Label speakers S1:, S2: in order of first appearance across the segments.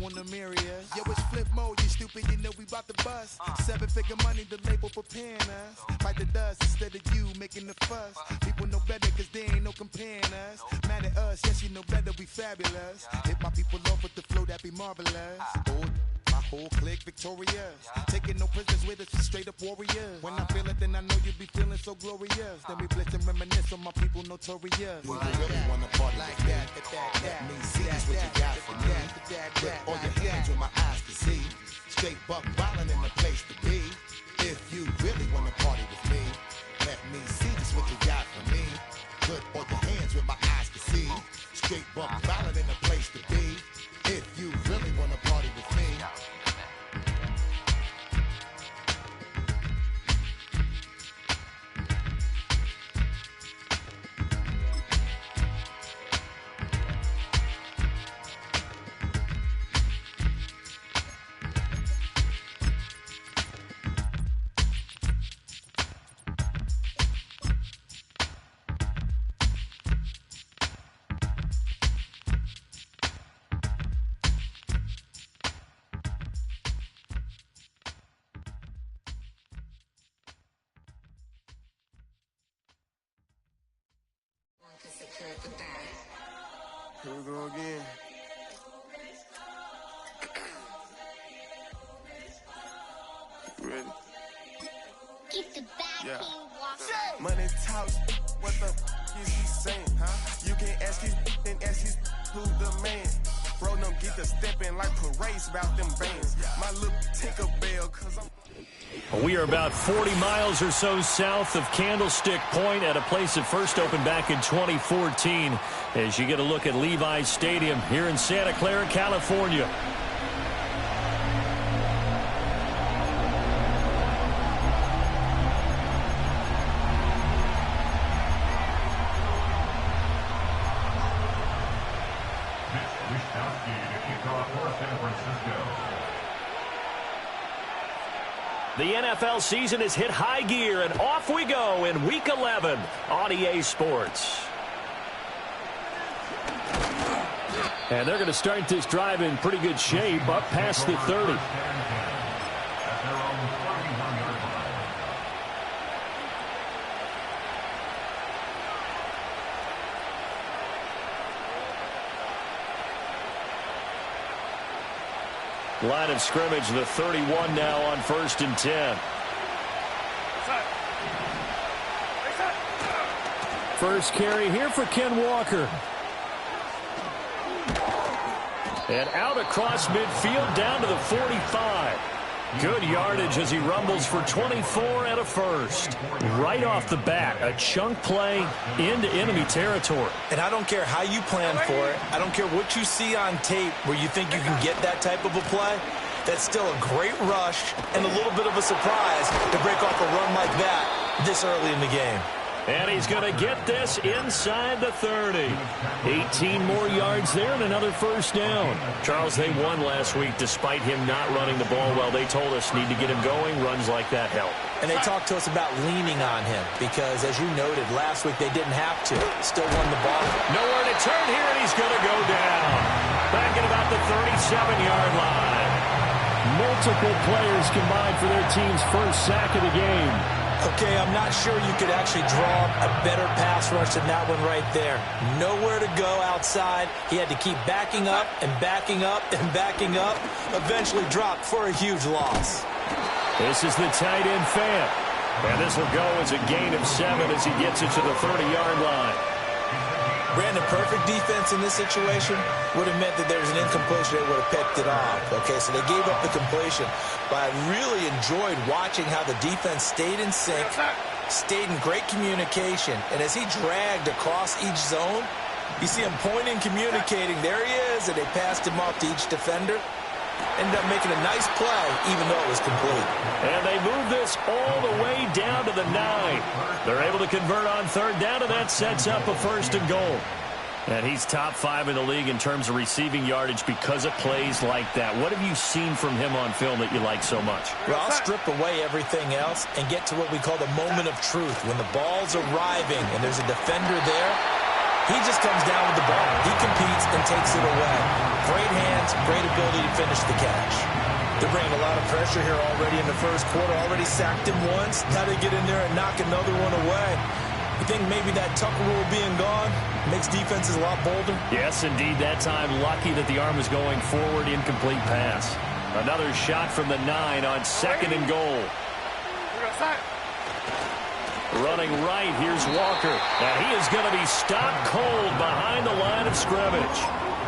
S1: on them areas. Yo, it's flip mode, you stupid, you know we bout to bust. 7-figure money, the label preparing us. Fight the dust instead of you making the fuss. People know better cause there ain't no comparing us. Mad at us, yes you know better, we fabulous. Hit my people off with the flow, that be marvelous. My whole clique victorious. Taking no prisoners with us, straight up warriors. When I feel it, then I know you be feeling so glorious. Then we blitz and reminisce on my people notorious.
S2: We really wanna party like that. Let me see just what you got for me. Put all your hands with my eyes to see. Straight buck wildin' in the place to be. If you really wanna party with me, let me see just what you got for me. Put all your hands with my eyes to see. Straight buck wildin' in the place to be. If you really wanna party with me.
S1: Here we go again. Ready?
S3: Get the back
S1: Money talks, what the is he saying, huh? You can ask his and ask his who the man. Bro, them get the stepping like parades about them bands. My little Tinkerbell, cause I'm...
S4: We are about 40 miles or so south of Candlestick Point at a place that first opened back in 2014 as you get a look at Levi's Stadium here in Santa Clara, California. The NFL season has hit high gear, and off we go in Week 11 on EA Sports. And they're going to start this drive in pretty good shape, up past the 30. Line of scrimmage, the 31 now on 1st and 10. First carry here for Ken Walker. And out across midfield down to the 45. Good yardage as he rumbles for 24 and a first. Right off the bat, a chunk play into enemy territory.
S5: And I don't care how you plan for it. I don't care what you see on tape where you think you can get that type of a play. That's still a great rush and a little bit of a surprise to break off a run like that this early in the game.
S4: And he's going to get this inside the 30. 18 more yards there and another first down. Charles, they won last week despite him not running the ball well. They told us need to get him going. Runs like that help.
S5: And they talked to us about leaning on him because, as you noted, last week they didn't have to. Still won the ball.
S4: Nowhere to turn here, and he's going to go down. Back at about the 37-yard line.
S6: Multiple players combined for their team's first sack of the game.
S5: Okay, I'm not sure you could actually draw a better pass rush than that one right there. Nowhere to go outside. He had to keep backing up and backing up and backing up. Eventually dropped for a huge loss.
S4: This is the tight end fan. And this will go as a gain of 7 as he gets it to the 30-yard line.
S5: Brandon, perfect defense in this situation would have meant that there was an incompletion. They would have picked it off. Okay, so they gave up the completion. But I really enjoyed watching how the defense stayed in sync, stayed in great communication. And as he dragged across each zone, you see him pointing, communicating. There he is, and they passed him off to each defender. Ended up making a nice play, even though it was complete.
S4: And they move this all the way down to the 9. They're able to convert on third down, and that sets up a first and goal. And he's top 5 in the league in terms of receiving yardage because of plays like that. What have you seen from him on film that you like so much?
S5: Well, I'll strip away everything else and get to what we call the moment of truth. When the ball's arriving and there's a defender there, He just comes down with the ball. He competes and takes it away. Great hands, great ability to finish the catch. They're bringing a lot of pressure here already in the first quarter. Already sacked him once. Now they get in there and knock another one away. You think maybe that Tucker rule being gone makes defenses a lot bolder?
S4: Yes, indeed. That time, lucky that the arm was going forward. Incomplete pass. Another shot from the 9 on 2nd and goal. Running right, here's Walker. And he is going to be stopped cold behind the line of scrimmage.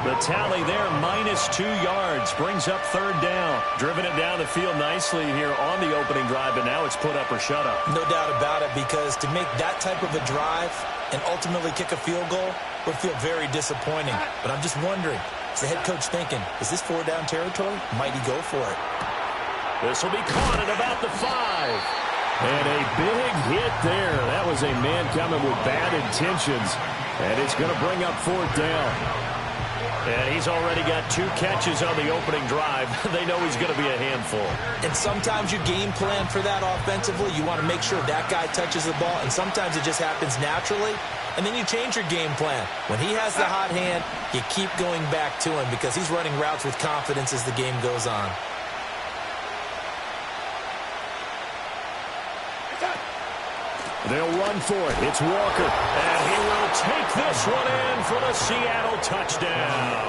S4: The tally there, -2 yards, brings up 3rd down. Driven it down the field nicely here on the opening drive, but now it's put up or shut up.
S5: No doubt about it, because to make that type of a drive and ultimately kick a field goal would feel very disappointing. But I'm just wondering, is the head coach thinking, is this 4-down territory? Might he go for it?
S4: This will be caught at about the 5. And a big hit there. That was a man coming with bad intentions. And it's going to bring up 4th down. And he's already got 2 catches on the opening drive. They know he's going to be a handful.
S5: And sometimes you game plan for that offensively. You want to make sure that guy touches the ball. And sometimes it just happens naturally. And then you change your game plan. When he has the hot hand, you keep going back to him because he's running routes with confidence as the game goes on.
S4: They'll run for it. It's Walker. And he will take this one in for the Seattle touchdown.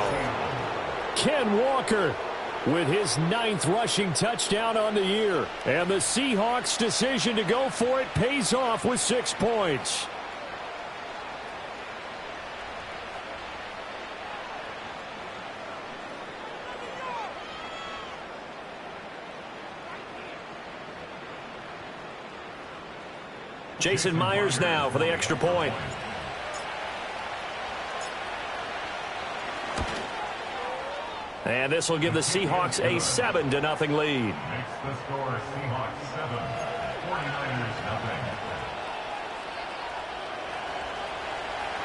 S4: Ken Walker with his 9th rushing touchdown on the year. And the Seahawks' decision to go for it pays off with 6 points. Jason Myers now for the extra point. And this will give the Seahawks a 7-0 lead.
S7: Makes the score Seahawks 7, 49ers 0.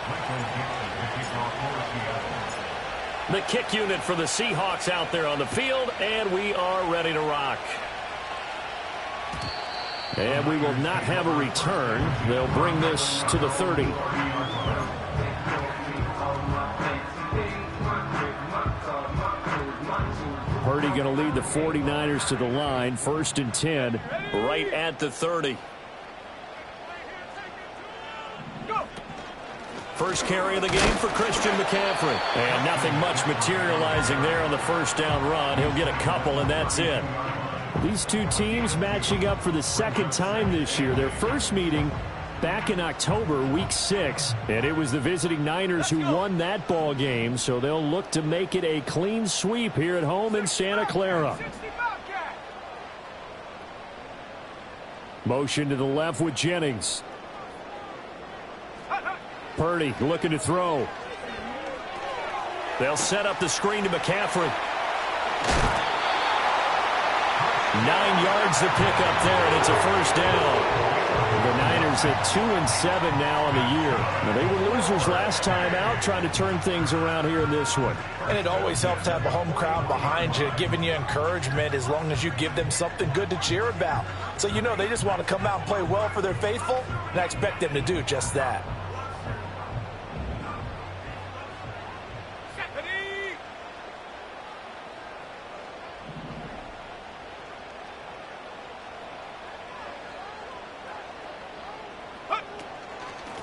S7: Michael Dixon, the kickoff for Seattle.
S4: The kick unit for the Seahawks out there on the field, and we are ready to rock. And we will not have a return. They'll bring this to the 30. Purdy going to lead the 49ers to the line. 1st and 10, right at the 30. First carry of the game for Christian McCaffrey. And nothing much materializing there on the 1st down run. He'll get a couple, and that's it. These two teams matching up for the 2nd time this year. Their first meeting back in October, week 6. And it was the visiting Niners who won that ball game. So they'll look to make it a clean sweep here at home in Santa Clara. Motion to the left with Jennings. Purdy looking to throw. They'll set up the screen to McCaffrey. 9 yards to pick up there, and it's a 1st down. The Niners at 2-7 now on the year. Now, they were losers last time out, trying to turn things around here in this one.
S5: And it always helps to have a home crowd behind you, giving you encouragement as long as you give them something good to cheer about. So you know they just want to come out and play well for their faithful, and I expect them to do just that.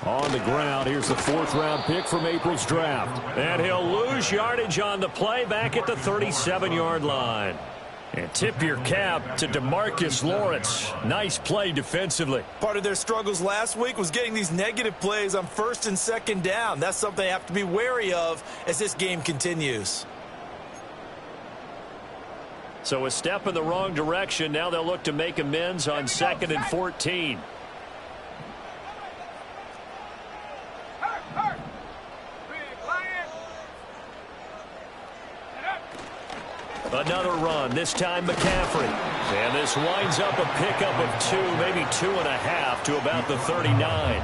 S4: On the ground, here's the 4th-round pick from April's draft. And he'll lose yardage on the play back at the 37-yard line. And tip your cap to DeMarcus Lawrence. Nice play defensively.
S5: Part of their struggles last week was getting these negative plays on 1st and 2nd down. That's something they have to be wary of as this game continues.
S4: So a step in the wrong direction. Now they'll look to make amends on 2nd and 14. Another run, this time McCaffrey. And this winds up a pickup of 2, maybe 2.5 to about the 39.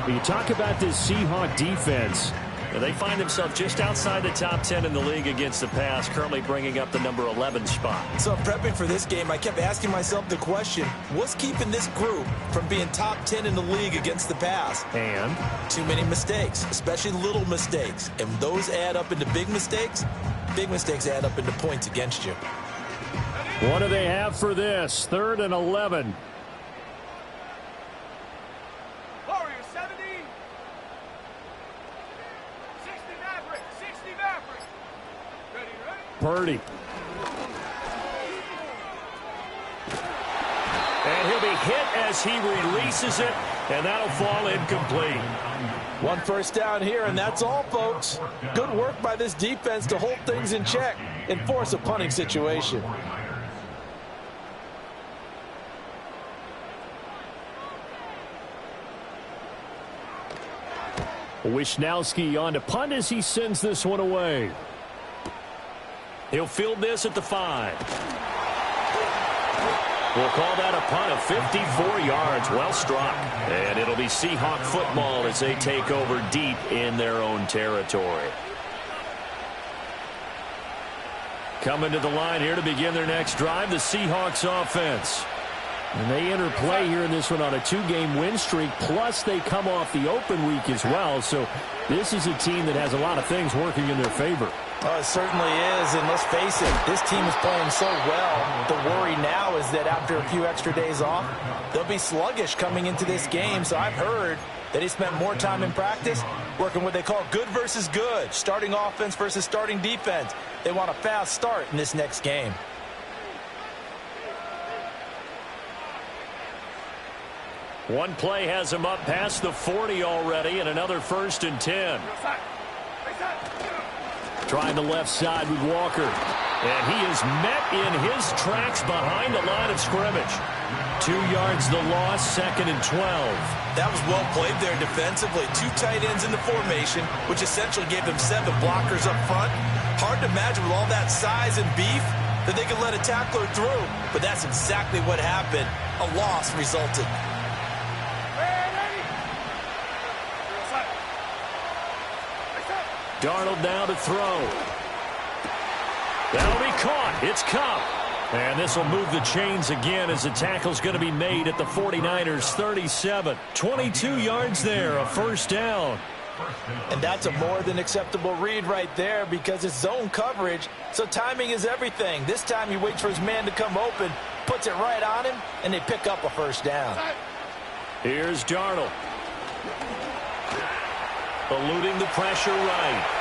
S6: You talk about this Seahawk defense.
S4: They find themselves just outside the top 10 in the league against the pass, currently bringing up the number 11 spot.
S5: So prepping for this game, I kept asking myself the question, what's keeping this group from being top 10 in the league against the pass?
S4: And?
S5: Too many mistakes, especially little mistakes. And those add up into big mistakes. Big mistakes add up into points against you.
S6: What do they have for this? 3rd and 11.
S8: Warriors 70. 60 Maverick. 60 Maverick. Ready, ready?
S6: Purdy.
S4: And he'll be hit as he releases it, and that'll fall incomplete.
S5: 1 first down here, and that's all, folks. Good work by this defense to hold things in check and force a punting situation.
S6: Wisnowski on to punt as he sends this one away.
S4: He'll field this at the 5. We'll call that a punt of 54 yards. Well struck. And it'll be Seahawk football as they take over deep in their own territory. Coming to the line here to begin their next drive, the Seahawks offense.
S6: And they enter play here in this one on a 2-game win streak, plus they come off the open week as well. So this is a team that has a lot of things working in their favor.
S5: Oh, it certainly is, and let's face it, this team is playing so well. The worry now is that after a few extra days off, they'll be sluggish coming into this game. So I've heard that he spent more time in practice working what they call good versus good, starting offense versus starting defense. They want a fast start in this next game.
S4: One play has him up past the 40 already, and another 1st and 10.
S6: Trying the left side with Walker.
S4: And he is met in his tracks behind the line of scrimmage. 2 yards the loss, 2nd and 12.
S5: That was well played there defensively. 2 tight ends in the formation, which essentially gave them 7 blockers up front. Hard to imagine with all that size and beef that they could let a tackler through. But that's exactly what happened. A loss resulted.
S4: Darnold now to throw. That'll be caught. It's Kupp. And this will move the chains again as the tackle's going to be made at the 49ers 37. 22 yards there, a 1st down.
S5: And that's a more than acceptable read right there because it's zone coverage, so timing is everything. This time he waits for his man to come open, puts it right on him, and they pick up a 1st down.
S4: Here's Darnold. Eluding the pressure right.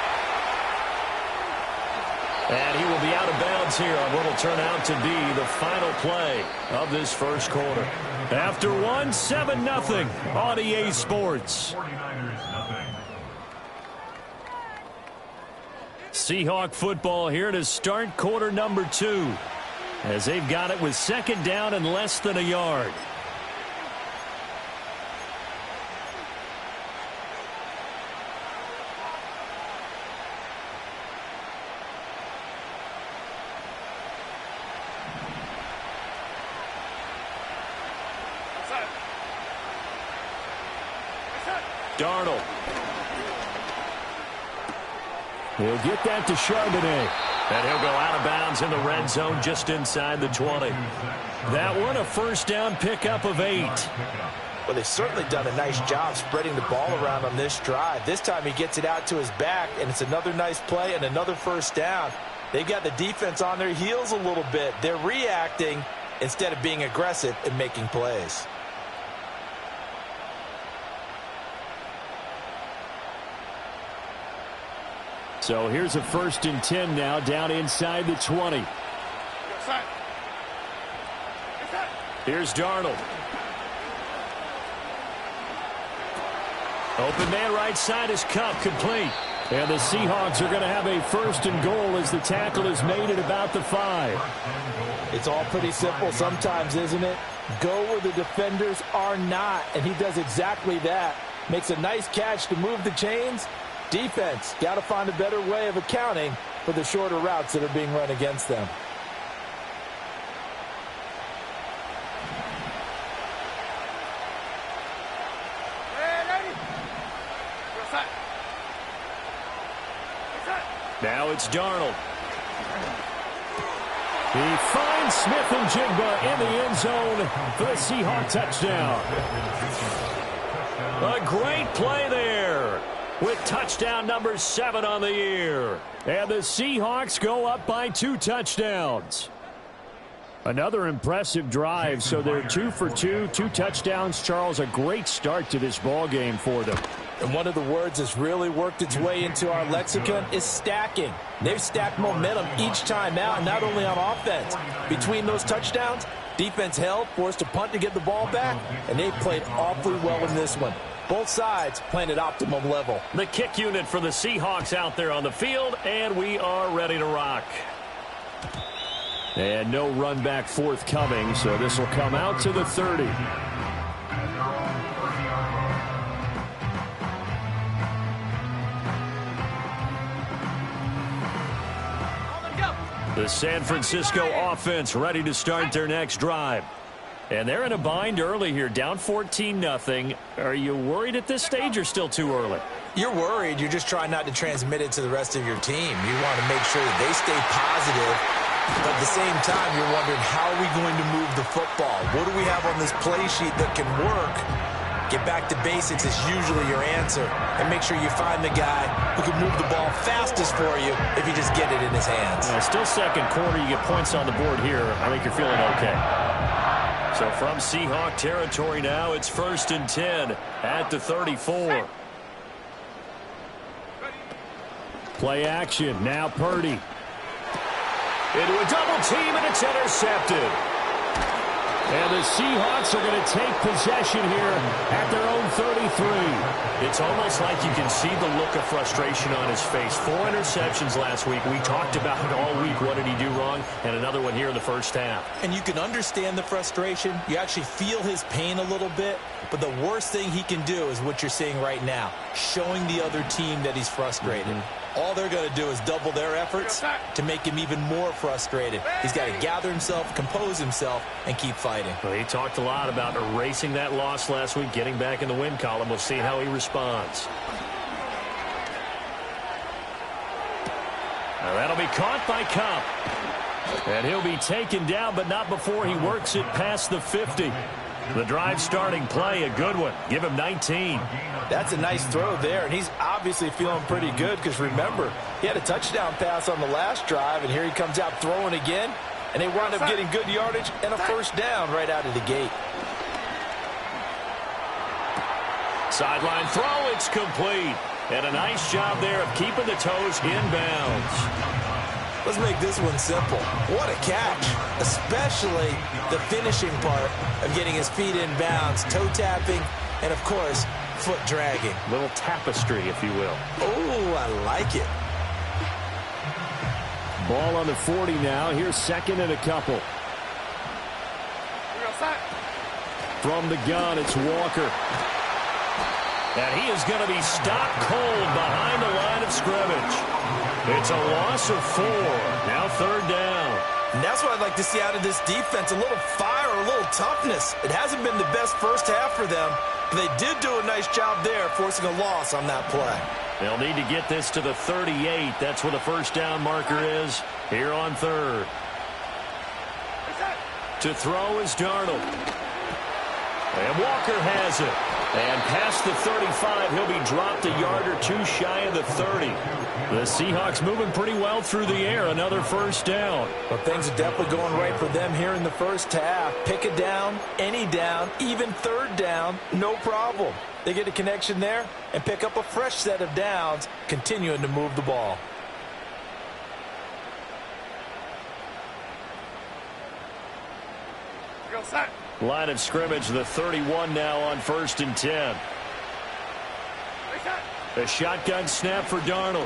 S4: And he will be out of bounds here on what will turn out to be the final play of this 1st quarter. After 1, 7-0 on EA Sports.
S7: 49ers nothing.
S4: Seahawk football here to start quarter number 2. As they've got it with 2nd down and less than a yard. Darnold.
S6: He'll get that to Charbonnet.
S4: And he'll go out of bounds in the red zone just inside the 20. That one a 1st down pickup of 8.
S5: Well, they've certainly done a nice job spreading the ball around on this drive. This time he gets it out to his back, and it's another nice play and another 1st down. They've got the defense on their heels a little bit. They're reacting instead of being aggressive and making plays.
S6: So here's a 1st and 10 now down inside the 20.
S4: Here's Darnold. Open man right side is Kupp, complete.
S6: And the Seahawks are going to have a 1st and goal as the tackle is made at about the 5.
S5: It's all pretty simple sometimes, isn't it? Go where the defenders are not, and he does exactly that. Makes a nice catch to move the chains. Defense, got to find a better way of accounting for the shorter routes that are being run against them.
S4: Now it's Darnold. He finds Smith-Njigba in the end zone for the Seahawk touchdown. A great play there with touchdown number 7 on the year. And the Seahawks go up by 2 touchdowns. Another impressive drive, so they're 2 for 2, 2 touchdowns. Charles, a great start to this ball game for them.
S5: And one of the words that's really worked its way into our lexicon is stacking. They've stacked momentum each time out, not only on offense. Between those touchdowns, defense held, forced a punt to get the ball back, and they played awfully well in this one. Both sides playing at optimum level.
S4: The kick unit for the Seahawks out there on the field, and we are ready to rock. And no run back forthcoming, so this will come out to the 30. The San Francisco offense ready to start their next drive. And they're in a bind early here, down 14-0. Are you worried at this stage or still too early?
S5: You're worried. You're just trying not to transmit it to the rest of your team. You want to make sure that they stay positive. But at the same time, you're wondering, how are we going to move the football? What do we have on this play sheet that can work? Get back to basics is usually your answer. And make sure you find the guy who can move the ball fastest for you if you just get it in his hands.
S4: Still second quarter. You get points on the board here. I think you're feeling okay. So from Seahawk territory now, it's 1st and 10 at the 34. Play action. Now Purdy. Into a double team, and it's intercepted. And the Seahawks are going to take possession here at their own 33. It's almost like you can see the look of frustration on his face. 4 interceptions last week. We talked about it all week. What did he do wrong? And another one here in the first half.
S5: And you can understand the frustration. You actually feel his pain a little bit. But the worst thing he can do is what you're seeing right now, showing the other team that he's frustrated. All they're going to do is double their efforts to make him even more frustrated. He's got to gather himself, compose himself, and keep fighting.
S4: Well, he talked a lot about erasing that loss last week, getting back in the win column. We'll see how he responds. Now that'll be caught by Kupp. And he'll be taken down, but not before he works it past the 50. The drive starting play, a good one. Give him 19.
S5: That's a nice throw there, and he's obviously feeling pretty good because, remember, he had a touchdown pass on the last drive, and here he comes out throwing again, and they wound up getting good yardage and a first down right out of the gate.
S4: Sideline throw, it's complete. And a nice job there of keeping the toes inbounds.
S5: Let's make this one simple. What a catch, especially the finishing part of getting his feet in bounds, toe tapping, and, of course, foot dragging.
S4: Little tapestry, if you will.
S5: Oh, I like it.
S6: Ball on the 40 now. Here's 2nd and a couple. From the gun, it's Walker.
S4: And he is going to be stopped cold behind the line of scrimmage. It's a loss of 4. Now 3rd down.
S5: And that's what I'd like to see out of this defense, a little fire, a little toughness. It hasn't been the best first half for them, but they did do a nice job there forcing a loss on that play.
S4: They'll need to get this to the 38. That's where the first down marker is here on 3rd. To throw is Darnold. And Walker has it. And past the 35, he'll be dropped a yard or 2 shy of the 30. The Seahawks moving pretty well through the air. Another first down.
S5: Well, things are definitely going right for them here in the first half. Pick a down, any down, even 3rd down, no problem. They get a connection there and pick up a fresh set of downs, continuing to move the ball.
S4: Line of scrimmage, the 31 now on 1st and 10. A shotgun snap for Darnold.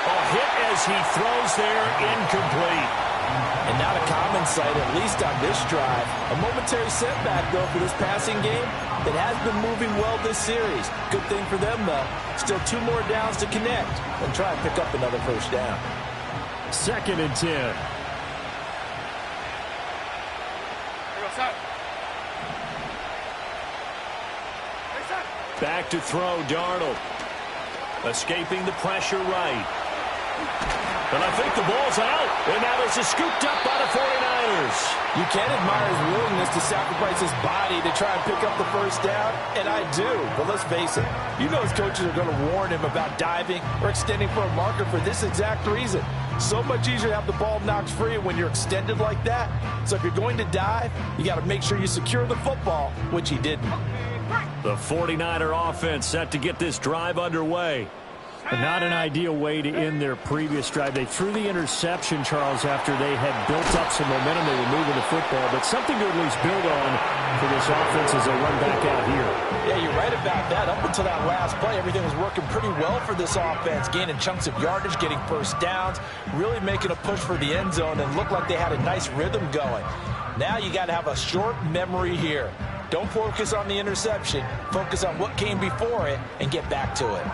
S4: A hit as he throws there, incomplete.
S5: And not a common sight, at least on this drive. A momentary setback, though, for this passing game that has been moving well this series. Good thing for them, though. Still 2 more downs to connect and try and pick up another first down.
S6: 2nd and 10.
S4: Back to throw, Darnold. Escaping the pressure right. And I think the ball's out. And now this is scooped up by the 49ers.
S5: You can admire his willingness to sacrifice his body to try and pick up the first down, and I do. But let's face it, you know his coaches are going to warn him about diving or extending for a marker for this exact reason. So much easier to have the ball knocked free when you're extended like that. So if you're going to dive, you got to make sure you secure the football, which he didn't.
S4: The 49er offense set to get this drive underway.
S6: Not an ideal way to end their previous drive. They threw the interception, Charles, after they had built up some momentum. They were moving the football, but something to at least build on for this offense as they run back out here.
S5: Yeah, you're right about that. Up until that last play, everything was working pretty well for this offense, gaining chunks of yardage, getting first downs, really making a push for the end zone, and looked like they had a nice rhythm going. Now you got to have a short memory here. Don't focus on the interception. Focus on what came before it and get back to it.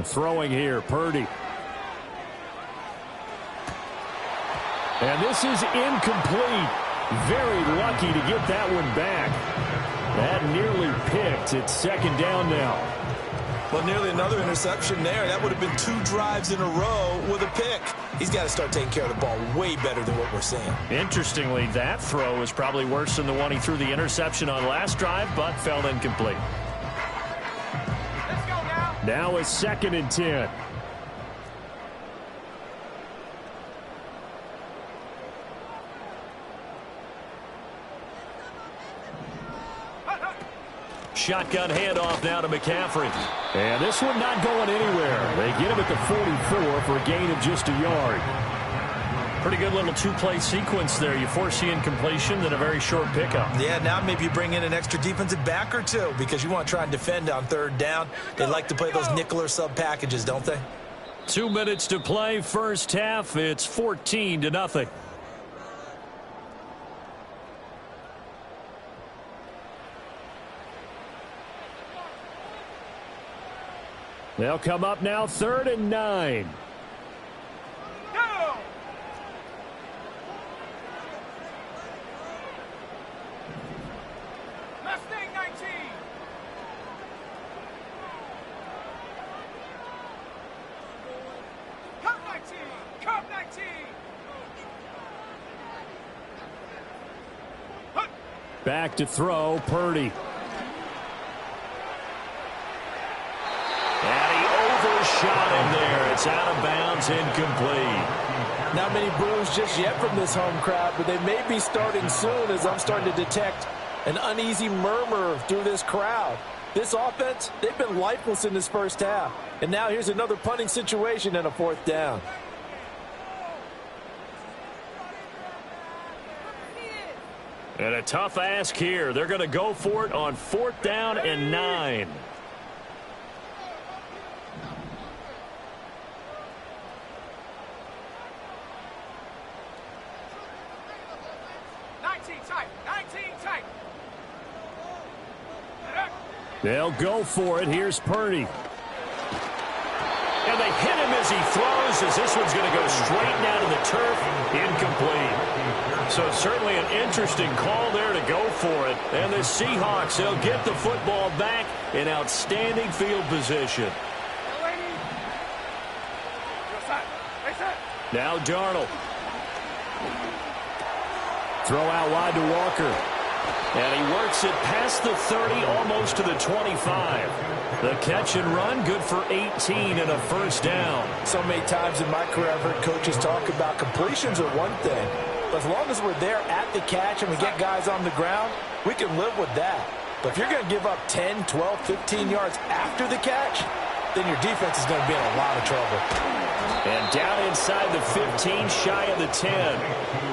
S6: Throwing here, Purdy. And this is incomplete. Very lucky to get that one back. That nearly picked. It's second down now.
S5: Well, nearly another interception there. That would have been 2 drives in a row with a pick. He's got to start taking care of the ball way better than what we're seeing.
S4: Interestingly, that throw is probably worse than the one he threw the interception on last drive, but fell incomplete.
S6: Now it's 2nd and 10.
S4: Shotgun handoff now to McCaffrey.
S6: And this one not going anywhere. They get him at the 44 for a gain of just a yard.
S4: Pretty good little 2-play sequence there. You force the incompletion, then a very short pickup.
S5: Yeah, now maybe you bring in an extra defensive back or two because you want to try and defend on 3rd down. They like to play those nickel or sub packages, don't they?
S4: 2 minutes to play, first half. It's 14-0.
S6: They'll come up now, 3rd and 9. Back to throw, Purdy.
S4: And he overshot him there. It's out of bounds, incomplete.
S5: Not many boos just yet from this home crowd, but they may be starting soon as I'm starting to detect an uneasy murmur through this crowd. This offense, they've been lifeless in this first half. And now here's another punting situation and a 4th down.
S4: And a tough ask here. They're going to go for it on 4th down and 9.
S6: They'll go for it. Here's Purdy.
S4: And they hit him as he throws, as this one's going to go straight down to the turf. Incomplete. So certainly an interesting call there to go for it. And the Seahawks, they'll get the football back in outstanding field position. Now Darnold.
S6: Throw out wide to Walker.
S4: And he works it past the 30, almost to the 25. The catch and run, good for 18 and a first down.
S5: So many times in my career I've heard coaches talk about completions are one thing. But as long as we're there at the catch and we get guys on the ground, we can live with that. But if you're going to give up 10, 12, 15 yards after the catch, then your defense is going to be in a lot of trouble.
S4: And down inside the 15, shy of the 10.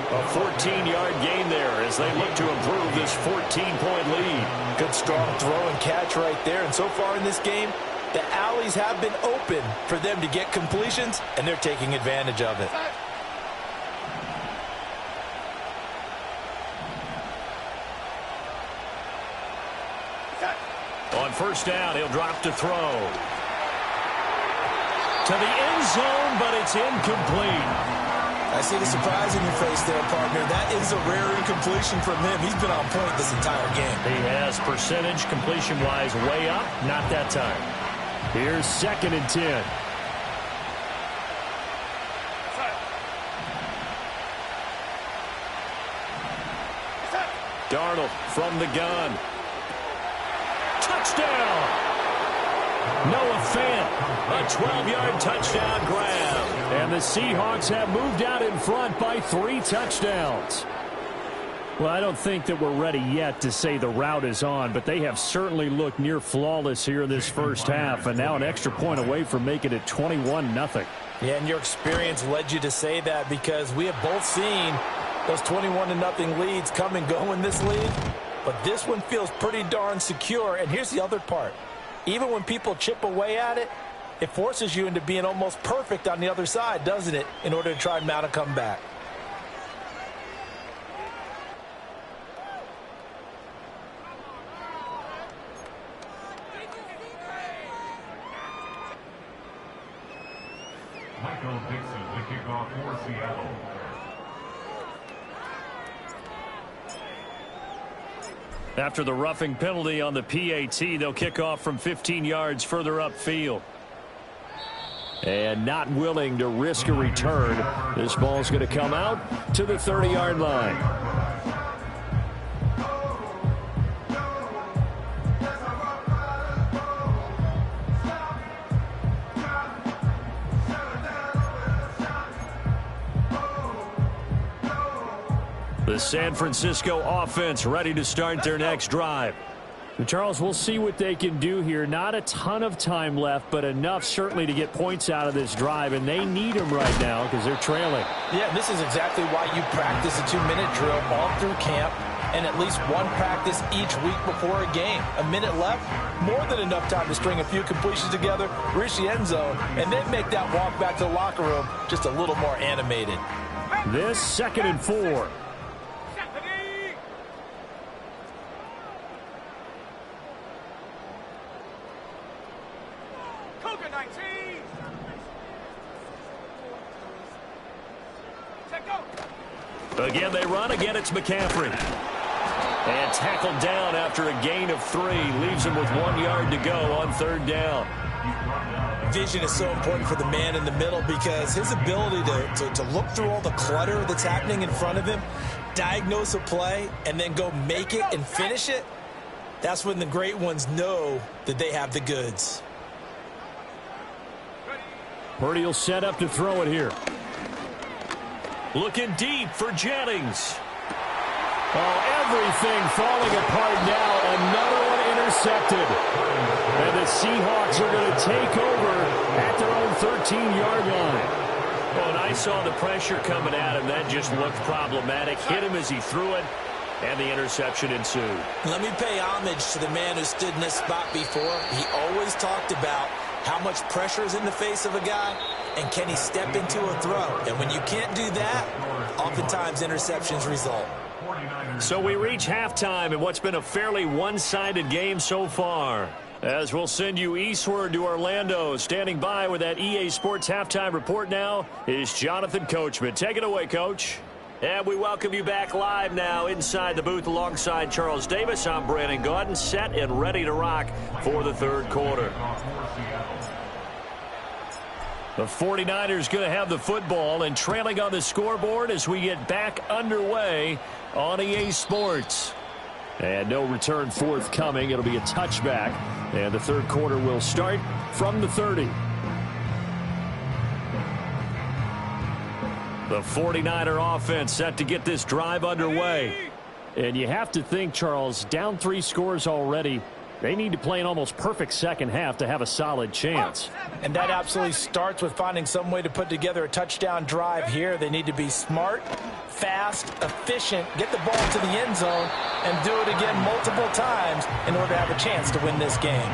S4: A 14-yard gain there as they look to improve this 14-point lead.
S5: Good strong throw and catch right there. And so far in this game, The alleys have been open for them to get completions, and they're taking advantage of it.
S4: On first down, he'll drop to throw. To the end zone, but it's incomplete.
S5: I see the surprise in your face there, partner. That is a rare incompletion from him. He's been on point this entire game.
S4: He has percentage completion-wise way up. Not that time.
S6: Here's 2nd and 10.
S4: Darnold from the gun. Touchdown! Noah Fant, a 12-yard touchdown grab.
S6: And the Seahawks have moved out in front by 3 touchdowns. Well, I don't think that we're ready yet to say the route is on, but they have certainly looked near flawless here in this first half, and now an extra point away from making it 21-0.
S5: Yeah, and your experience led you to say that because we have both seen those 21-0 leads come and go in this league. But this one feels pretty darn secure. And here's the other part. Even when people chip away at it, it forces you into being almost perfect on the other side, doesn't it, in order to try and mount a comeback.
S7: Michael Dixon, the kickoff for Seattle.
S4: After the roughing penalty on the PAT, they'll kick off from 15 yards further upfield.
S6: And not willing to risk a return. This ball's going to come out to the 30-yard line.
S4: The San Francisco offense ready to start their next drive.
S6: Charles, we'll see what they can do here. Not a ton of time left, but enough certainly to get points out of this drive, and they need them right now because they're trailing.
S5: Yeah, this is exactly why you practice a 2-minute drill all through camp and at least one practice each week before a game. A minute left, more than enough time to string a few completions together, reach the end zone, and then make that walk back to the locker room just a little more animated.
S6: This 2nd and 4.
S4: Again, they run. Again, it's McCaffrey. And tackled down after a gain of 3. Leaves him with 1 yard to go on 3rd down.
S5: Vision is so important for the man in the middle because his ability to look through all the clutter that's happening in front of him, diagnose a play, and then go make it and finish it, that's when the great ones know that they have the goods.
S6: Purdy will set up to throw it here.
S4: Looking deep for Jennings.
S6: Oh, everything falling apart now. Another one intercepted. And the Seahawks are going to take over at their own 13-yard line.
S4: Well, and I saw the pressure coming at him. That just looked problematic. Hit him as he threw it, and the interception ensued.
S5: Let me pay homage to the man who stood in this spot before. He always talked about how much pressure is in the face of a guy, and can he step into a throw? And when you can't do that, oftentimes interceptions result.
S4: So we reach halftime in what's been a fairly one-sided game so far. As we'll send you eastward to Orlando. Standing by with that EA Sports halftime report now is Jonathan Coachman. Take it away, Coach. And we welcome you back live now inside the booth alongside Charles Davis. I'm Brandon Gaudin, set and ready to rock for the 3rd quarter. The 49ers going to have the football and trailing on the scoreboard as we get back underway on EA Sports.
S6: And no return forthcoming. It'll be a touchback. And the 3rd quarter will start from the 30.
S4: The 49er offense set to get this drive underway.
S6: And you have to think, Charles, down 3 scores already. They need to play an almost perfect second half to have a solid chance.
S5: And that absolutely starts with finding some way to put together a touchdown drive here. They need to be smart, fast, efficient, get the ball to the end zone, and do it again multiple times in order to have a chance to win this game.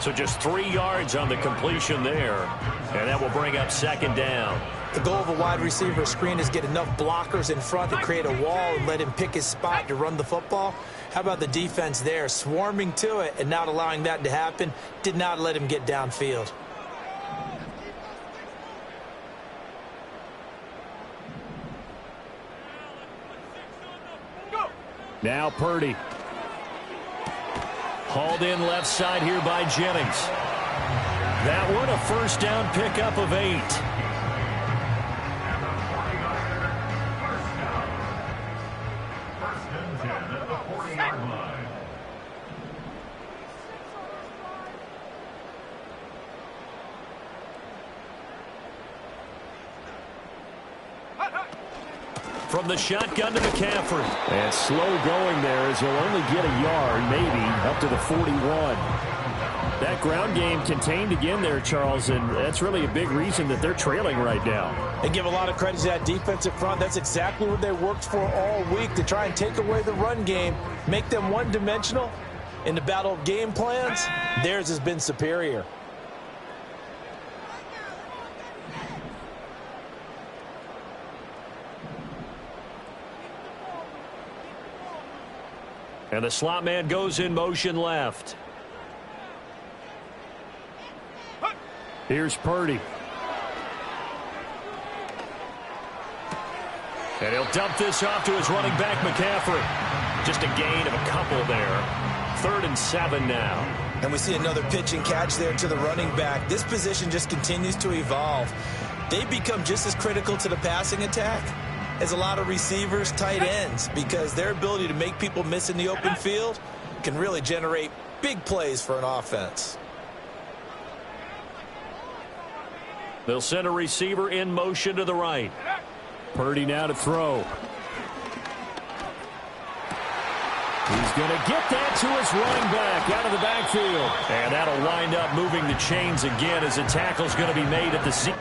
S4: So just 3 yards on the completion there, and that will bring up second down.
S5: The goal of a wide receiver screen is get enough blockers in front to create a wall and let him pick his spot to run the football. How about the defense there, swarming to it and not allowing that to happen? Did not let him get downfield.
S6: Now Purdy.
S4: Hauled in left side here by Jennings. That one a first down pickup of 8.
S7: First and 10 at the 40-yard line.
S4: From the shotgun to McCaffrey.
S6: And slow going there as he'll only get a yard, maybe, up to the 41. That ground game contained again there, Charles, and that's really a big reason that they're trailing right now.
S5: They give a lot of credit to that defensive front. That's exactly what they worked for all week, to try and take away the run game, make them one-dimensional. In the battle of game plans, theirs has been superior.
S4: And the slot man goes in motion left.
S6: Here's Purdy.
S4: And he'll dump this off to his running back, McCaffrey. Just a gain of a couple there. 3rd and 7 now.
S5: And we see another pitch and catch there to the running back. This position just continues to evolve. They become just as critical to the passing attack as a lot of receivers, tight ends, because their ability to make people miss in the open field can really generate big plays for an offense.
S4: They'll send a receiver in motion to the right.
S6: Purdy now to throw. He's going to get that to his running back out of the backfield.
S4: And that'll wind up moving the chains again as a tackle's going to be made at the seat.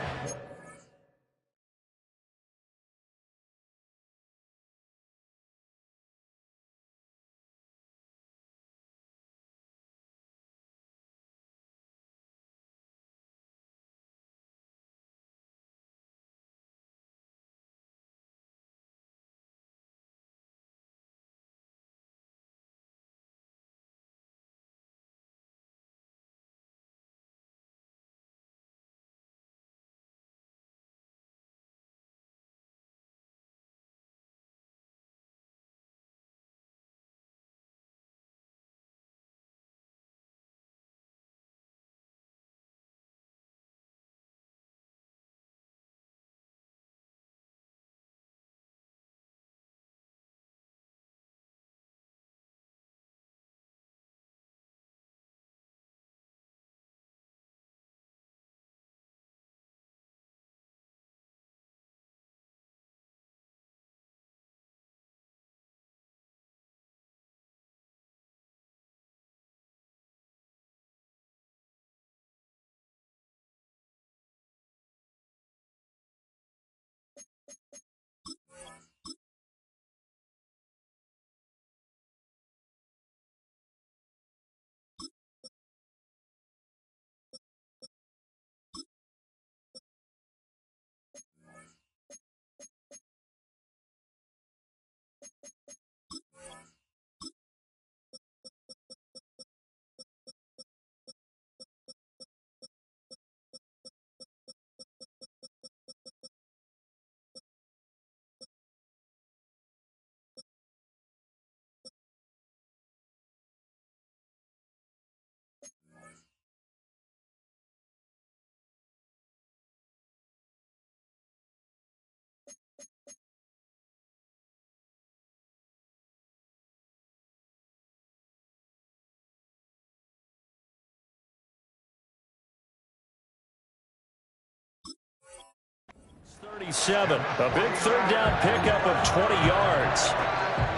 S4: .37, a big 3rd down pickup of 20 yards.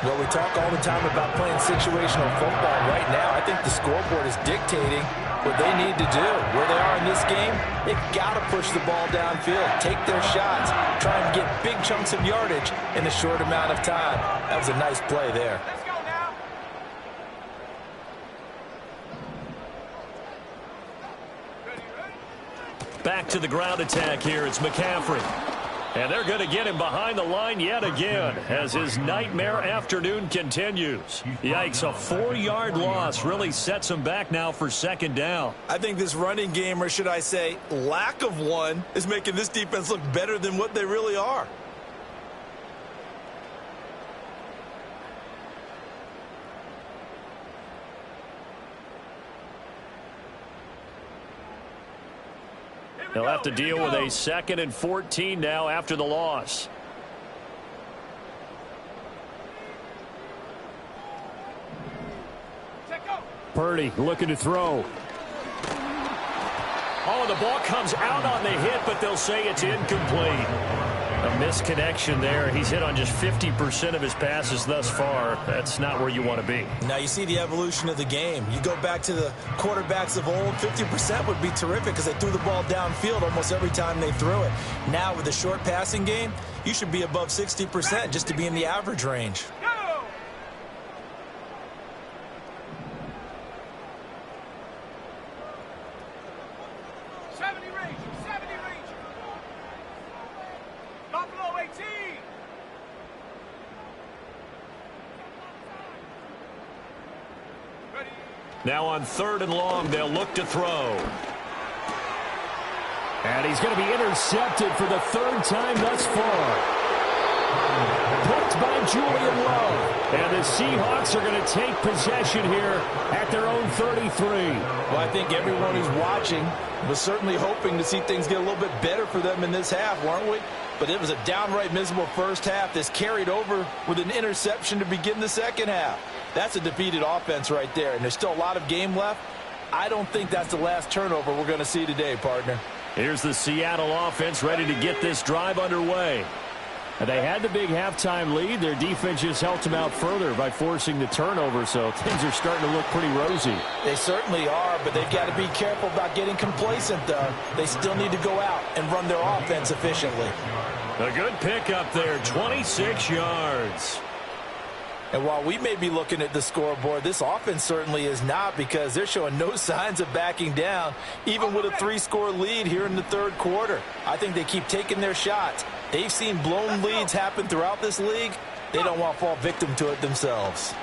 S5: Well, we talk all the time about playing situational football. Right now, I think the scoreboard is dictating what they need to do. Where they are in this game, they've got to push the ball downfield, take their shots, try and get big chunks of yardage in a short amount of time. That was a nice play there.
S8: Let's go now.
S4: to the ground attack here. It's McCaffrey. And they're going to get him behind the line yet again as his nightmare afternoon continues. Yikes, a 4-yard loss really sets him back now for second down.
S5: I think this running game, or should I say lack of one, is making this defense look better than what they really are.
S4: They'll have to deal with a 2nd and 14 now after the loss.
S6: Purdy looking to throw.
S4: Oh, the ball comes out on the hit, but they'll say it's incomplete. A misconnection there. He's hit on just 50% of his passes thus far. That's not where you want to be.
S5: Now you see the evolution of the game. You go back to the quarterbacks of old, 50% would be terrific because they threw the ball downfield almost every time they threw it. Now with the short passing game, you should be above 60% just to be in the average range.
S4: Now on 3rd and long, they'll look to throw.
S6: And he's going to be intercepted for the 3rd time thus far. Picked by Julian Love. And the Seahawks are going to take possession here at their own 33.
S5: Well, I think everyone who's watching was certainly hoping to see things get a little bit better for them in this half, weren't we? But it was a downright miserable first half. This carried over with an interception to begin the second half. That's a defeated offense right there, and there's still a lot of game left. I don't think that's the last turnover we're going to see today, partner.
S4: Here's the Seattle offense ready to get this drive underway.
S6: And they had the big halftime lead. Their defense just helped them out further by forcing the turnover, so things are starting to look pretty rosy.
S5: They certainly are, but they've got to be careful about getting complacent, though. They still need to go out and run their offense efficiently.
S4: A good pickup there, 26 yards.
S5: And while we may be looking at the scoreboard, this offense certainly is not, because they're showing no signs of backing down, even with a 3-score lead here in the 3rd quarter. I think they keep taking their shots. They've seen blown leads happen throughout this league. They don't want to fall victim to it themselves.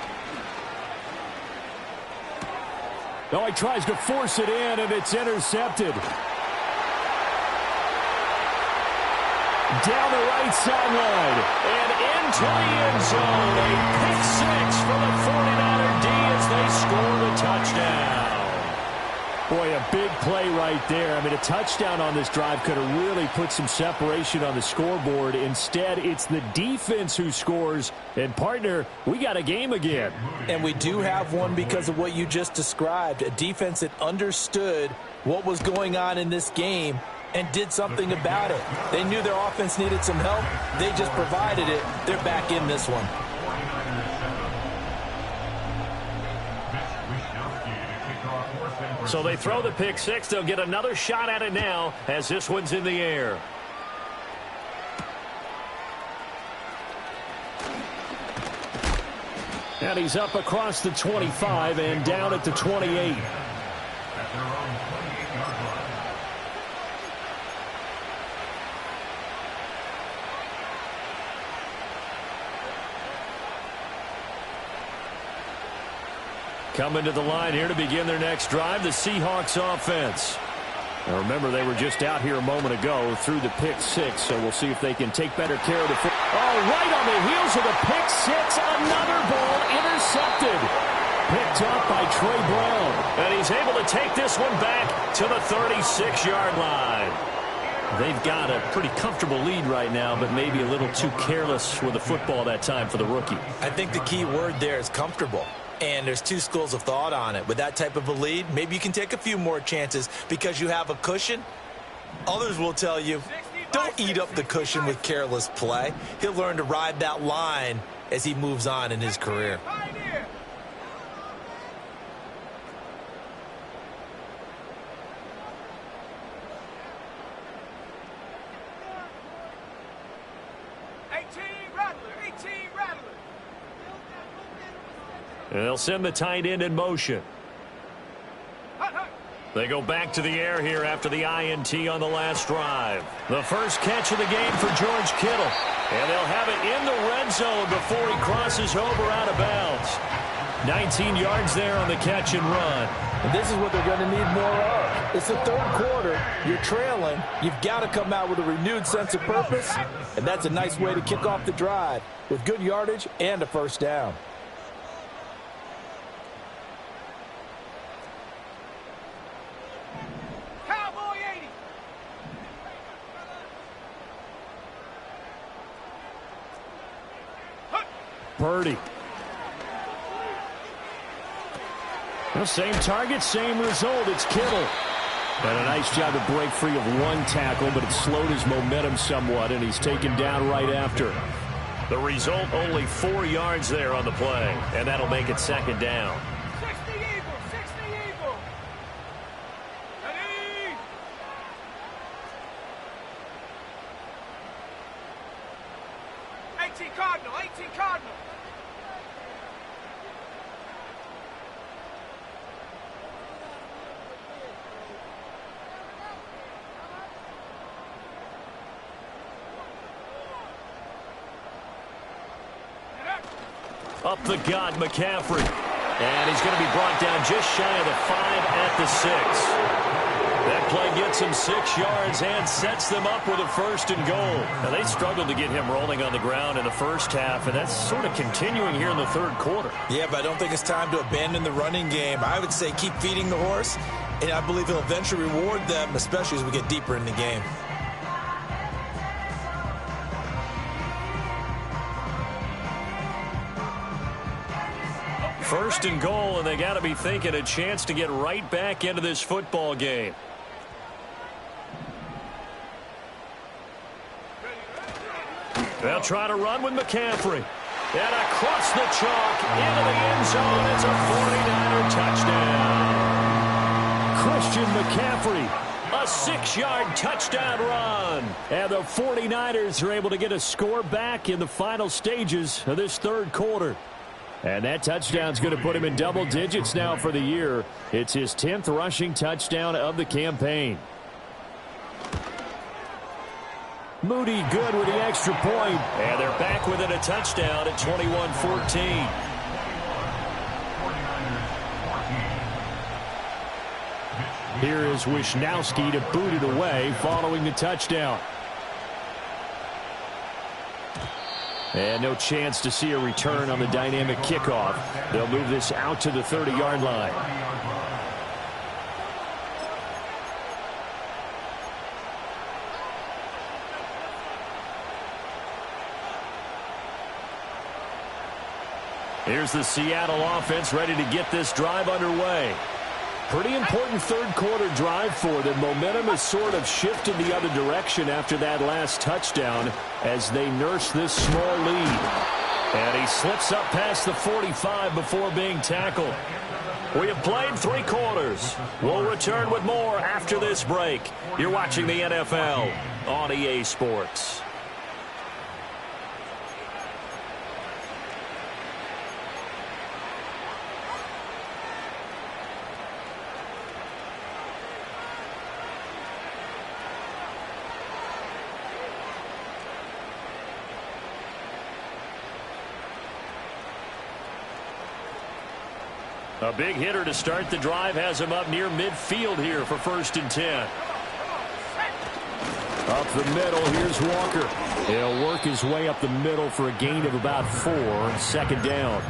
S6: No, he tries to force it in, and it's intercepted. Down the right sideline. And into the end zone. A pick 6 for the 49er D as they score the touchdown. Boy, a big play right there. I mean, a touchdown on this drive could have really put some separation on the scoreboard. Instead, it's the defense who scores. And, partner, we got a game again.
S5: And we do have one because of what you just described. A defense that understood what was going on in this game and did something about it. They knew their offense needed some help. They just provided it. They're back in this one.
S4: So they throw the pick 6. They'll get another shot at it now as this one's in the air.
S6: And he's up across the 25 and down at the 28.
S4: Coming to the line here to begin their next drive, the Seahawks offense.
S6: Now remember, they were just out here a moment ago through the pick 6, so we'll see if they can take better care of the football. Oh, right on the heels of the pick 6, another ball intercepted. Picked up by Trey Brown.
S4: And he's able to take this one back to the 36-yard line.
S6: They've got a pretty comfortable lead right now, but maybe a little too careless with the football that time for the rookie.
S5: I think the key word there is comfortable. And there's two schools of thought on it. With that type of a lead, maybe you can take a few more chances because you have a cushion. Others will tell you, don't eat up the cushion with careless play. He'll learn to ride that line as he moves on in his career.
S4: And they'll send the tight end in motion. They go back to the air here after the INT on the last drive. The first catch of the game for George Kittle. And they'll have it in the red zone before he crosses over out of bounds. 19 yards there on the catch and run.
S5: And this is what they're going to need more of. It's the third quarter. You're trailing. You've got to come out with a renewed sense of purpose. And that's a nice way to kick off the drive with good yardage and a first down.
S8: Cowboy 80.
S6: Purdy. Well, same target, same result. It's Kittle. And a nice job to break free of one tackle, but it slowed his momentum somewhat, and he's taken down right after.
S4: The result, only 4 yards there on the play, and that'll make it second down.
S8: 60 Eagle, 60 Eagle. Ready? 18 Cardinal, 18 Cardinal.
S4: Up the gut, McCaffrey. And he's going to be brought down just shy of the 5 at the 6. That play gets him 6 yards and sets them up with a first and goal. Now, they struggled to get him rolling on the ground in the first half, and that's sort of continuing here in the third quarter.
S5: Yeah, but I don't think it's time to abandon the running game. I would say keep feeding the horse, and I believe he'll eventually reward them, especially as we get deeper in the game.
S4: First and goal, and they got to be thinking a chance to get right back into this football game. They'll try to run with McCaffrey. And across the chalk into the end zone. It's a 49er touchdown.
S6: Christian McCaffrey, a 6-yard touchdown run. And the 49ers are able to get a score back in the final stages of this third quarter. And that touchdown's going to put him in double digits now for the year. It's his 10th rushing touchdown of the campaign. Moody good with the extra point.
S4: And they're back within a touchdown at 21-14.
S6: Here is Wisnowski to boot it away following the touchdown. And no chance to see a return on the dynamic kickoff. They'll move this out to the 30-yard line.
S4: Here's the Seattle offense ready to get this drive underway.
S6: Pretty important third quarter drive for them. Momentum has sort of shifted the other direction after that last touchdown as they nurse this small lead.
S4: And he slips up past the 45 before being tackled. We have played 3 quarters. We'll return with more after this break. You're watching the NFL on EA Sports. A big hitter to start the drive has him up near midfield here for 1st and 10.
S6: Up the middle, here's Walker. He'll work his way up the middle for a gain of about 4, 2nd down.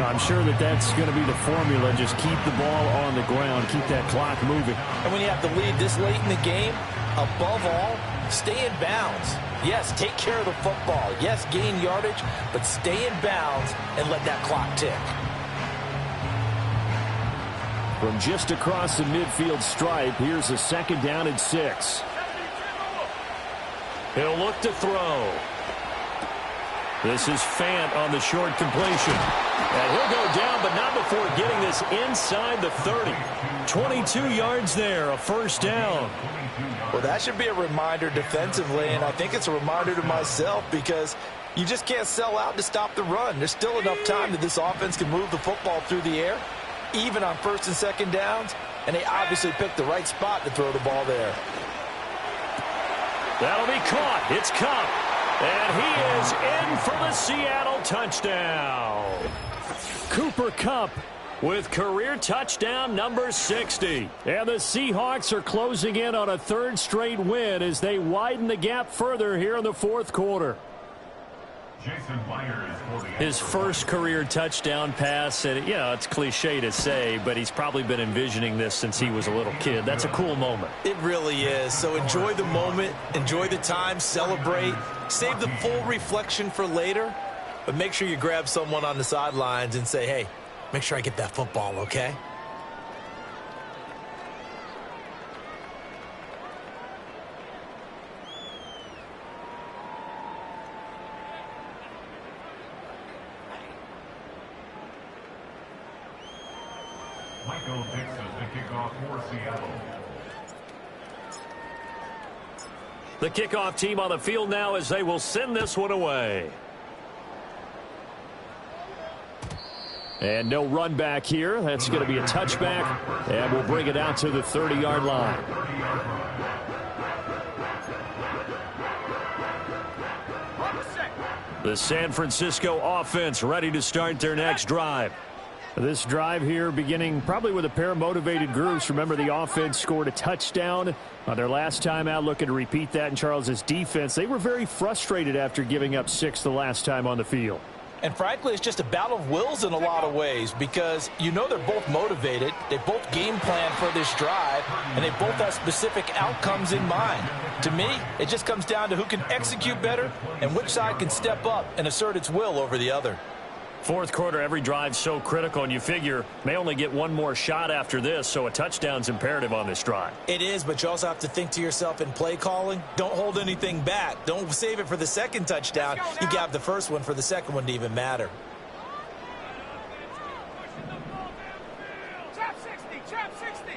S6: I'm sure that's going to be the formula. Just keep the ball on the ground, keep that clock moving.
S5: And when you have the lead this late in the game, above all, stay in bounds. Yes, take care of the football. Yes, gain yardage, but stay in bounds and let that clock tick.
S6: From just across the midfield stripe, here's a 2nd down and 6.
S4: He'll look to throw. This is Fant on the short completion. And he'll go down, but not before getting this inside the 30. 22 yards there, a 1st down.
S5: Well, that should be a reminder defensively, and I think it's a reminder to myself because you just can't sell out to stop the run. There's still enough time that this offense can move the football through the air. Even on 1st and 2nd downs, and they obviously picked the right spot to throw the ball there.
S4: That'll be caught. It's Kupp. And he is in for the Seattle touchdown. Cooper Kupp with career touchdown number 60. And the Seahawks are closing in on a third straight win as they widen the gap further here in the fourth quarter.
S7: Jason Myers for the
S4: His first career touchdown pass, and you know, it's cliche to say, but he's probably been envisioning this since he was a little kid. That's a cool moment.
S5: It really is. So enjoy the moment, enjoy the time, celebrate, save the full reflection for later, but make sure you grab someone on the sidelines and say, hey, make sure I get that football, okay?
S7: Michael Dixon to kick off for Seattle.
S4: The kickoff team on the field now as they will send this one away. And no run back here. That's going to be a touchback, and we'll bring it out to the 30-yard line. The San Francisco offense ready to start their next drive. This drive here beginning probably with a pair of motivated groups. Remember, the offense scored a touchdown on their last time out, looking to repeat that in Charles's defense. They were very frustrated after giving up 6 the last time on the field.
S5: And frankly, it's just a battle of wills in a lot of ways because you know they're both motivated. They both game plan for this drive, and they both have specific outcomes in mind. To me, it just comes down to who can execute better and which side can step up and assert its will over the other.
S4: Fourth quarter, every drive's so critical, and you figure may only get one more shot after this, so a touchdown's imperative on this drive.
S5: It is, but you also have to think to yourself in play calling, don't hold anything back. Don't save it for the second touchdown. You got the first one for the second one to even matter.
S8: Chop 60, chop 60.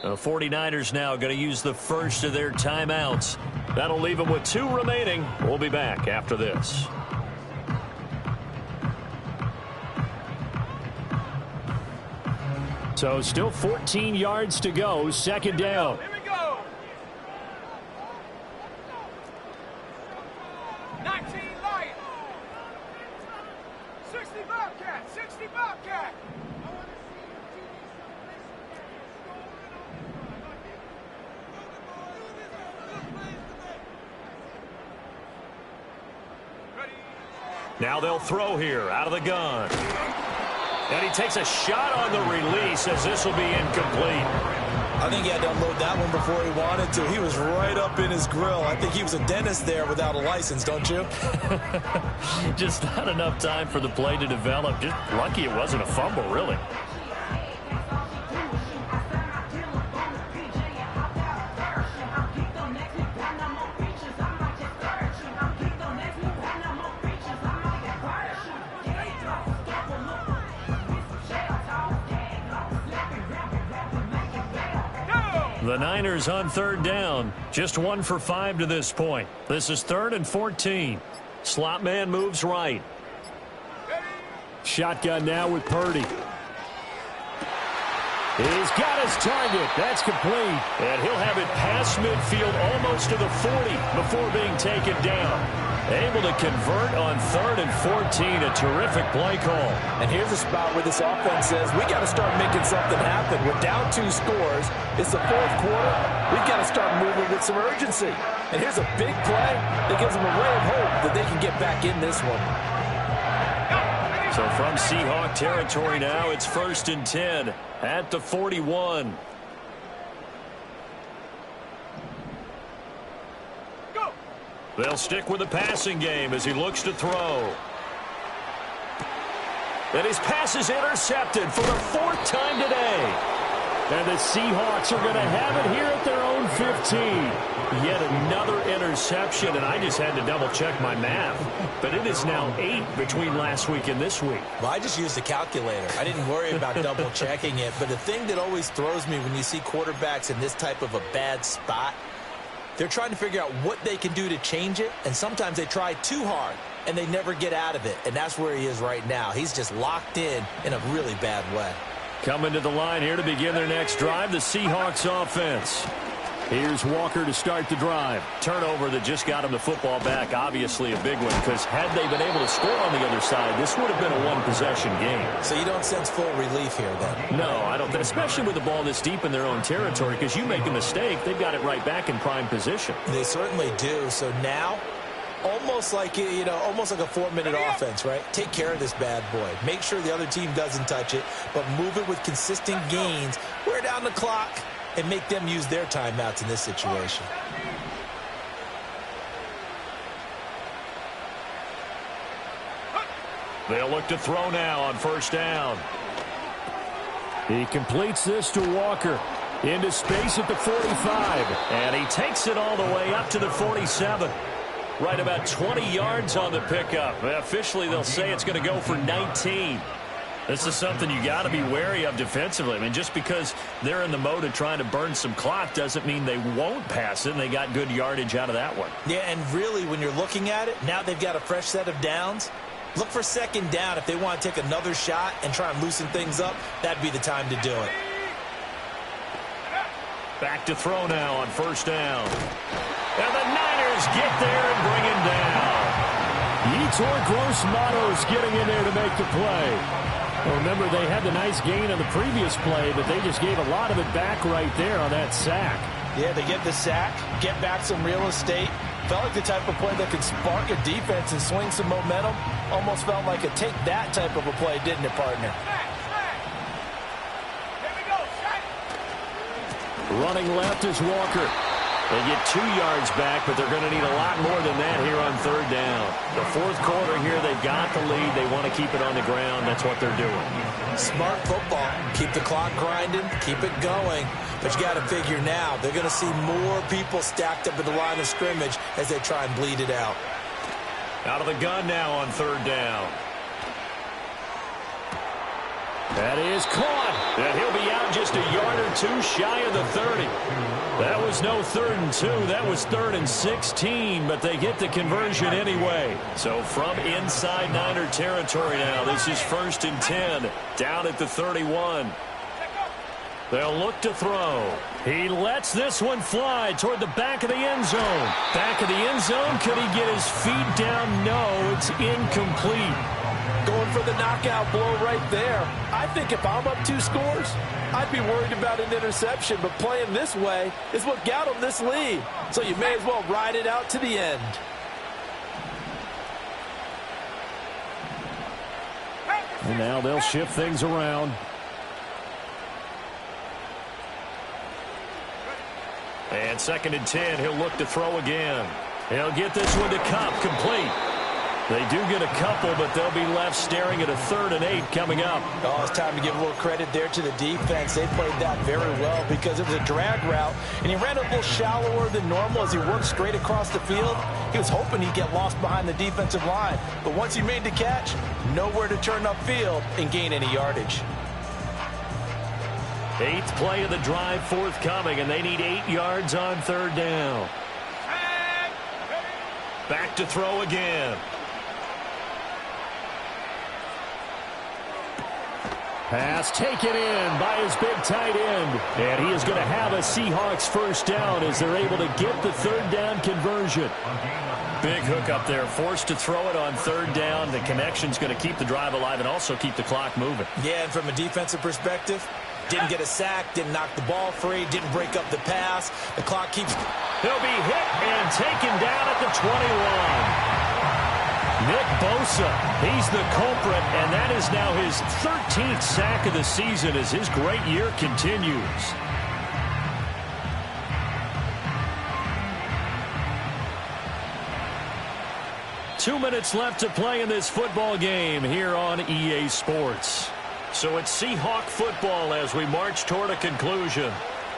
S4: The 49ers now going to use the first of their timeouts. That'll leave them with 2 remaining. We'll be back after this. So still 14 yards to go. Second down.
S8: Here we go. 19 Lion. 60 Bobcat. 60 Bobcat.
S4: Now they'll throw here out of the gun. And he takes a shot on the release as this will be incomplete.
S5: I think he had to unload that one before he wanted to. He was right up in his grill. I think he was a dentist there without a license, don't you?
S4: Just not enough time for the play to develop. Just lucky it wasn't a fumble, really. The Niners on third down. Just 1 for 5 to this point. This is 3rd and 14. Slot man moves right. Shotgun now with Purdy. He's got his target. That's complete. And he'll have it past midfield almost to the 40 before being taken down. Able to convert on 3rd and 14. A terrific play call.
S5: And here's a spot where this offense says, we got to start making something happen. We're down 2 scores. It's the 4th quarter. We've got to start moving with some urgency. And here's a big play that gives them a ray of hope that they can get back in this one.
S4: So from Seahawk territory now, it's 1st and 10 at the 41. They'll stick with the passing game as he looks to throw. And his pass is intercepted for the 4th time today.
S6: And the Seahawks are going to have it here at their own 15.
S4: Yet another interception, and I just had to double-check my math. But it is now 8 between last week and this week.
S5: Well, I just used a calculator. I didn't worry about double-checking it. But the thing that always throws me when you see quarterbacks in this type of a bad spot, they're trying to figure out what they can do to change it, and sometimes they try too hard, and they never get out of it. And that's where he is right now. He's just locked in a really bad way.
S4: Coming to the line here to begin their next drive, the Seahawks offense.
S6: Here's Walker to start the drive.
S4: Turnover that just got him the football back. Obviously a big one, because had they been able to score on the other side, this would have been a one-possession game.
S5: So you don't sense full relief here, then?
S4: No, I don't. Especially with the ball this deep in their own territory, because you make a mistake, they've got it right back in prime position.
S5: They certainly do. So now, almost like almost like a 4-minute offense, right? Take care of this bad boy. Make sure the other team doesn't touch it, but move it with consistent gains. Wear down the clock and make them use their timeouts in this situation.
S4: They'll look to throw now on first down.
S6: He completes this to Walker. Into space at the 45.
S4: And he takes it all the way up to the 47. Right about 20 yards on the pickup. Officially, they'll say it's going to go for 19. This is something you got to be wary of defensively. I mean, just because they're in the mode of trying to burn some clock doesn't mean they won't pass it, and they got good yardage out of that one.
S5: Yeah, and really, when you're looking at it, now they've got a fresh set of downs. Look for second down. If they want to take another shot and try and loosen things up, that'd be the time to do it.
S4: Back to throw now on first down. And the Niners get there and bring him down.
S6: Yetur Gross-Matos getting in there to make the play. Well, remember, they had the nice gain on the previous play, but they just gave a lot of it back right there on that sack.
S5: Yeah, they get the sack, get back some real estate. Felt like the type of play that could spark a defense and swing some momentum. Almost felt like a take that type of a play, didn't it, partner?
S6: Running left is Walker.
S4: They get 2 yards back, but they're going to need a lot more than that here on third down. The fourth quarter here, they've got the lead. They want to keep it on the ground. That's what they're doing.
S5: Smart football. Keep the clock grinding. Keep it going. But you got to figure now, they're going to see more people stacked up at the line of scrimmage as they try and bleed it out.
S4: Out of the gun now on third down.
S6: That is caught.
S4: And he'll be out just a yard or two shy of the 30. That was no 3rd and 2. That was 3rd and 16, but they get the conversion anyway. So from inside Niner territory now, this is 1st and 10, down at the 31. They'll look to throw. He lets this one fly toward the back of the end zone. Back of the end zone, could he get his feet down? No, it's incomplete.
S5: Going for the knockout blow right there. I think if I'm up 2 scores, I'd be worried about an interception, but playing this way is what got them this lead. So you may as well ride it out to the end.
S6: And now they'll shift things around.
S4: And 2nd and 10, he'll look to throw again. He'll get this one to Kupp, complete. They do get a couple, but they'll be left staring at a 3rd and 8 coming up.
S5: Oh, it's time to give a little credit there to the defense. They played that very well because it was a drag route, and he ran a little shallower than normal as he worked straight across the field. He was hoping he'd get lost behind the defensive line, but once he made the catch, nowhere to turn upfield and gain any yardage.
S4: 8th play of the drive forthcoming, and they need 8 yards on 3rd down. Back to throw again.
S6: Pass taken in by his big tight end. And he is going to have a Seahawks first down as they're able to get the 3rd down conversion.
S4: Big hook up there, forced to throw it on 3rd down. The connection's going to keep the drive alive and also keep the clock moving.
S5: Yeah, and from a defensive perspective, didn't get a sack, didn't knock the ball free, didn't break up the pass. The clock keeps...
S4: He'll be hit and taken down at the 21. Nick Bosa, he's the culprit, and that is now his 13th sack of the season as his great year continues. Two minutes left to play in this football game here on EA Sports. So it's Seahawk football as we march toward a conclusion.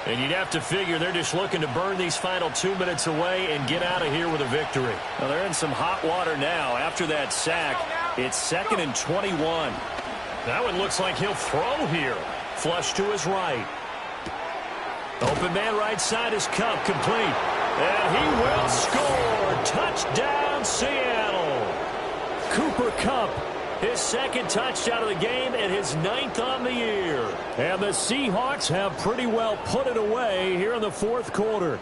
S4: And you'd have to figure they're just looking to burn these final 2 minutes away and get out of here with a victory. Well, they're in some hot water now. After that sack, it's 2nd and 21. That one looks like he'll throw here. Flush to his right. Open man right side is Kupp, complete. And he will score. Touchdown, Seattle. Cooper Kupp, his 2nd touchdown of the game and his 9th on the year. And the Seahawks have pretty well put it away here in the 4th quarter.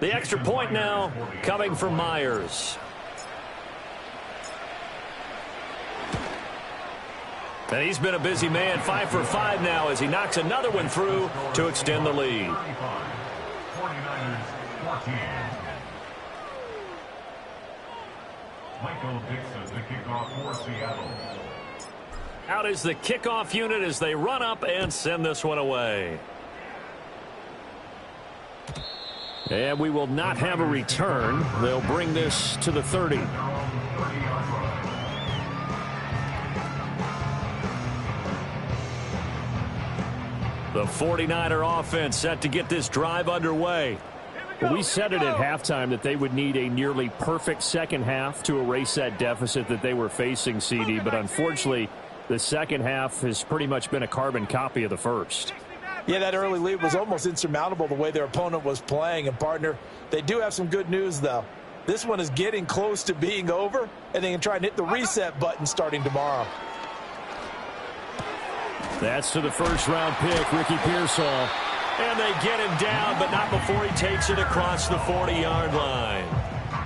S4: The extra point now coming from Myers. And he's been a busy man, 5 for 5 now as he knocks another one through to extend the lead.
S7: 49ers 14. Michael Dixon, the kickoff for Seattle.
S4: Out is the kickoff unit as they run up and send this one away. And we will not have a return. They'll bring this to the 30. The 49er offense set to get this drive underway.
S6: Well, we said it at halftime that they would need a nearly perfect second half to erase that deficit that they were facing, CD. But unfortunately, the second half has pretty much been a carbon copy of the first.
S5: Yeah, that early lead was almost insurmountable the way their opponent was playing. And, partner, they do have some good news, though. This one is getting close to being over, and they can try and hit the reset button starting tomorrow.
S6: That's to the first-round pick, Ricky Pearsall.
S4: And they get him down, but not before he takes it across the 40-yard line.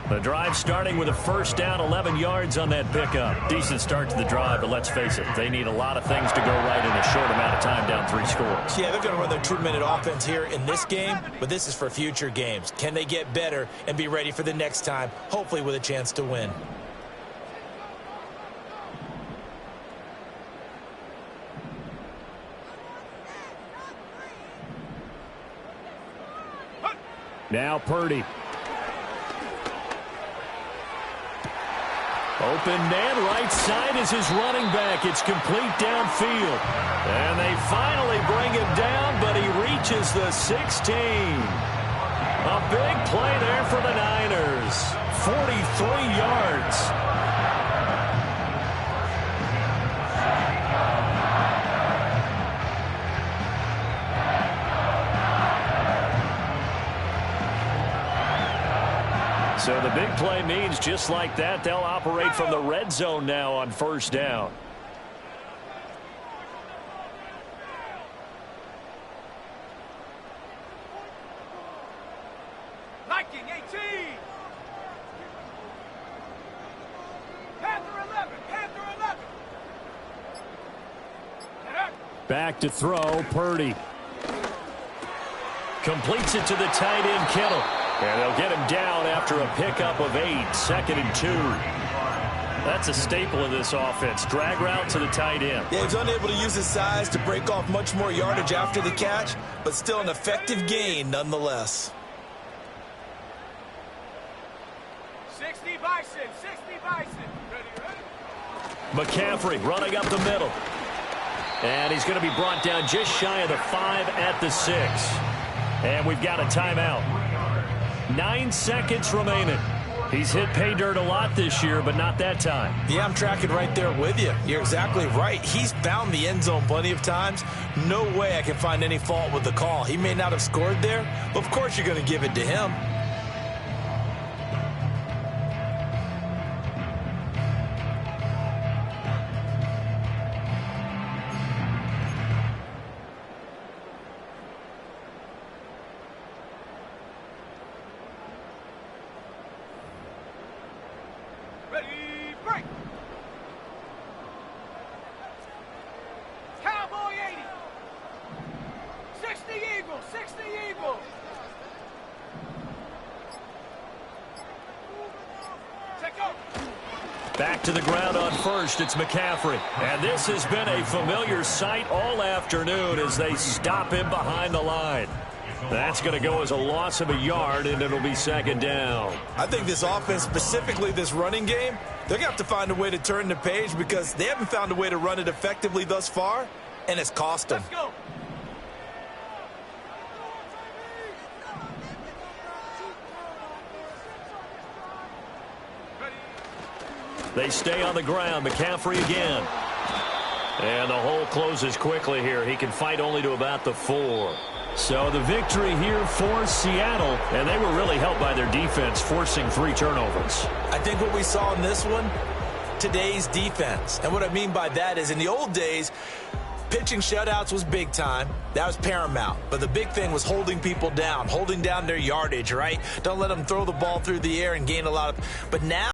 S4: The drive starting with a first down, 11 yards on that pickup. Decent start to the drive, but let's face it, they need a lot of things to go right in a short amount of time, down 3 scores.
S5: Yeah, they're going to run their 2-minute offense here in this game, but this is for future games. Can they get better and be ready for the next time, hopefully with a chance to win?
S6: Now Purdy.
S4: Open man right side is his running back. It's complete downfield. And they finally bring him down, but he reaches the 16. A big play there for the Niners. 43 yards. So the big play means just like that, they'll operate from the red zone now on first down.
S8: Viking 18. Panther 11. Panther 11.
S6: Back to throw, Purdy.
S4: Completes it to the tight end, Kittle. And they'll get him down after a pickup of 8, 2nd and 2. That's a staple of this offense. Drag route to the tight end.
S5: Yeah, he's unable to use his size to break off much more yardage after the catch, but still an effective gain nonetheless.
S8: 60 Bison. 60 Bison. Ready.
S4: McCaffrey running up the middle. And he's going to be brought down just shy of the 5 at the 6. And we've got a timeout. 9 seconds remaining. He's hit pay dirt a lot this year, but not that time.
S5: Yeah, I'm tracking right there with you. You're exactly right. He's found the end zone plenty of times. No way I can find any fault with the call. He may not have scored there, but of course you're going to give it to him.
S4: Back to the ground on first, it's McCaffrey. And this has been a familiar sight all afternoon as they stop him behind the line. That's going to go as a loss of a yard, and it'll be second down.
S5: I think this offense, specifically this running game, they're going to have to find a way to turn the page because they haven't found a way to run it effectively thus far, and it's cost them.
S8: Let's go.
S4: They stay on the ground. McCaffrey again. And the hole closes quickly here. He can fight only to about the 4. So the victory here for Seattle, and they were really helped by their defense, forcing 3 turnovers.
S5: I think what we saw in this one, today's defense. And what I mean by that is in the old days, pitching shutouts was big time. That was paramount. But the big thing was holding people down, holding down their yardage, right? Don't let them throw the ball through the air and gain a lot of... But now...